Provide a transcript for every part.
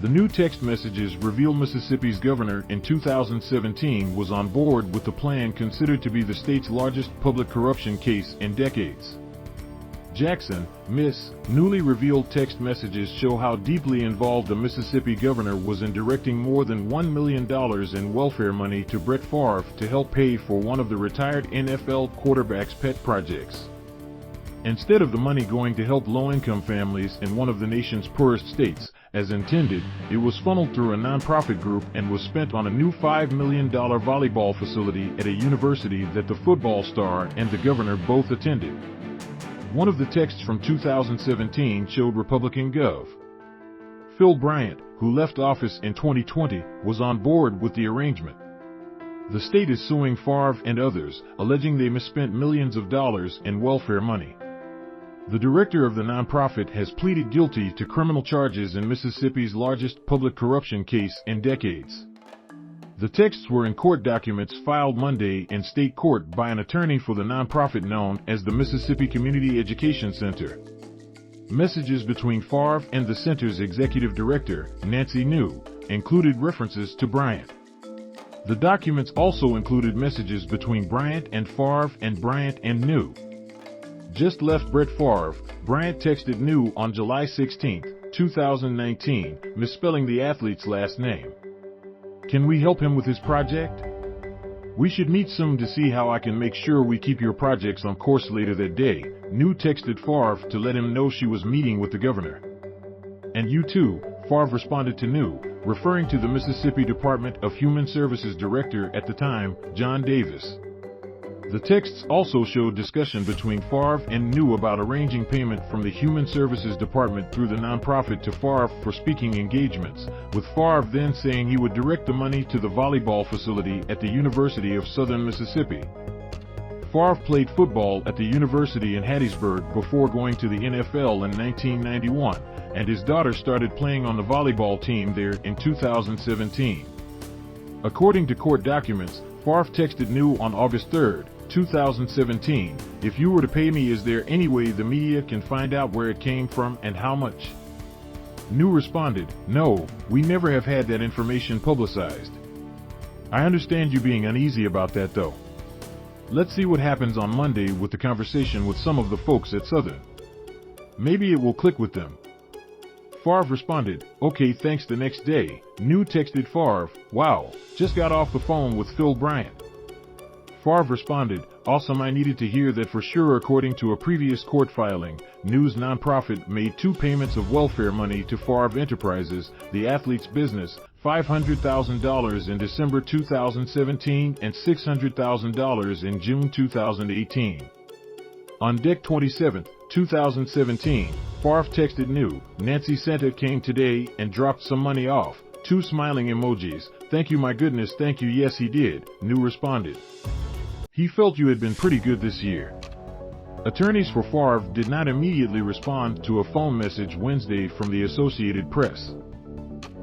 The new text messages reveal Mississippi's governor in 2017 was on board with the plan considered to be the state's largest public corruption case in decades. Jackson, Miss, newly revealed text messages show how deeply involved the Mississippi governor was in directing more than $1 million in welfare money to Brett Favre to help pay for one of the retired NFL quarterback's pet projects. Instead of the money going to help low-income families in one of the nation's poorest states, as intended, it was funneled through a nonprofit group and was spent on a new $5 million volleyball facility at a university that the football star and the governor both attended. One of the texts from 2017 showed Republican Gov. Phil Bryant, who left office in 2020, was on board with the arrangement. The state is suing Favre and others, alleging they misspent millions of dollars in welfare money. The director of the nonprofit has pleaded guilty to criminal charges in Mississippi's largest public corruption case in decades. The texts were in court documents filed Monday in state court by an attorney for the nonprofit known as the Mississippi Community Education Center. Messages between Favre and the center's executive director, Nancy New, included references to Bryant. The documents also included messages between Bryant and Favre and Bryant and New. Just left Brett Favre, Bryant texted New on July 16, 2019, misspelling the athlete's last name. Can we help him with his project? We should meet soon to see how I can make sure we keep your projects on course later that day. New texted Favre to let him know she was meeting with the governor. And you too, Favre responded to New, referring to the Mississippi Department of Human Services director at the time, John Davis. The texts also showed discussion between Favre and New about arranging payment from the Human Services Department through the nonprofit to Favre for speaking engagements, with Favre then saying he would direct the money to the volleyball facility at the University of Southern Mississippi. Favre played football at the university in Hattiesburg before going to the NFL in 1991, and his daughter started playing on the volleyball team there in 2017. According to court documents, Favre texted New on August 3, 2017, "If you were to pay me, is there any way the media can find out where it came from and how much?" New responded, "No, we never have had that information publicized. I understand you being uneasy about that though. Let's see what happens on Monday with the conversation with some of the folks at Southern. Maybe it will click with them." Favre responded, "Okay, thanks." The next day, New texted Favre, "Wow, just got off the phone with Phil Bryant." Favre responded, "Awesome, I needed to hear that for sure." According to a previous court filing, New's nonprofit made two payments of welfare money to Favre Enterprises, the athlete's business, $500,000 in December 2017 and $600,000 in June 2018. On Dec 27, 2017, Favre texted New, "Nancy Santa came today and dropped some money off. 2 smiling emojis. Thank you, my goodness, thank you." "Yes, he did," New responded. "He felt you had been pretty good this year." Attorneys for Favre did not immediately respond to a phone message Wednesday from the Associated Press.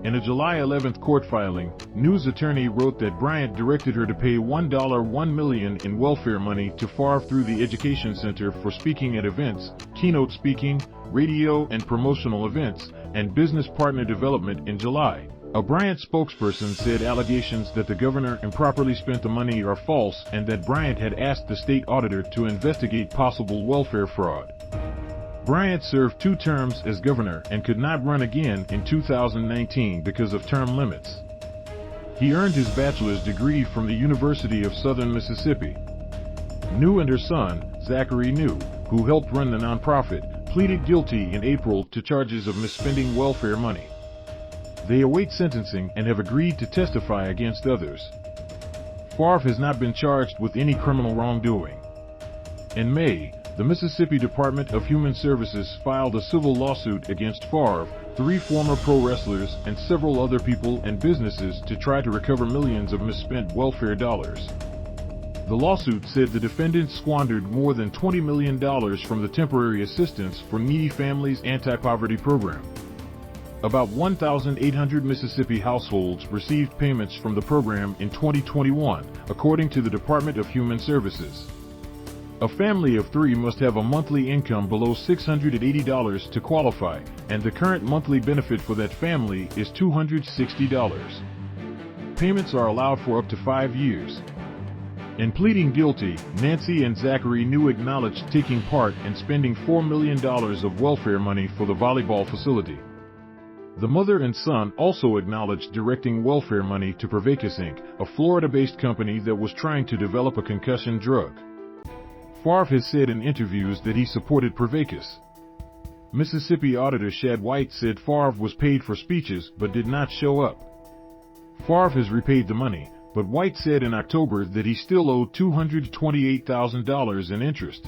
In a July 11 court filing, New's attorney wrote that Bryant directed her to pay $1 million in welfare money to Favre through the Education Center for speaking at events, keynote speaking, radio and promotional events, and business partner development in July. A Bryant spokesperson said allegations that the governor improperly spent the money are false and that Bryant had asked the state auditor to investigate possible welfare fraud. Bryant served 2 terms as governor and could not run again in 2019 because of term limits. He earned his bachelor's degree from the University of Southern Mississippi. New and her son, Zachary New, who helped run the nonprofit, pleaded guilty in April to charges of misspending welfare money. They await sentencing and have agreed to testify against others. Favre has not been charged with any criminal wrongdoing. In May, the Mississippi Department of Human Services filed a civil lawsuit against Favre, 3 former pro wrestlers, and several other people and businesses to try to recover millions of misspent welfare dollars. The lawsuit said the defendants squandered more than $20 million from the Temporary Assistance for Needy Families Anti-Poverty Program. About 1,800 Mississippi households received payments from the program in 2021, according to the Department of Human Services. A family of 3 must have a monthly income below $680 to qualify, and the current monthly benefit for that family is $260. Payments are allowed for up to 5 years. In pleading guilty, Nancy and Zachary New acknowledged taking part in spending $4 million of welfare money for the volleyball facility. The mother and son also acknowledged directing welfare money to Favre Inc., a Florida-based company that was trying to develop a concussion drug. Favre has said in interviews that he supported Favre. Mississippi Auditor Shad White said Favre was paid for speeches but did not show up. Favre has repaid the money, but White said in October that he still owed $228,000 in interest.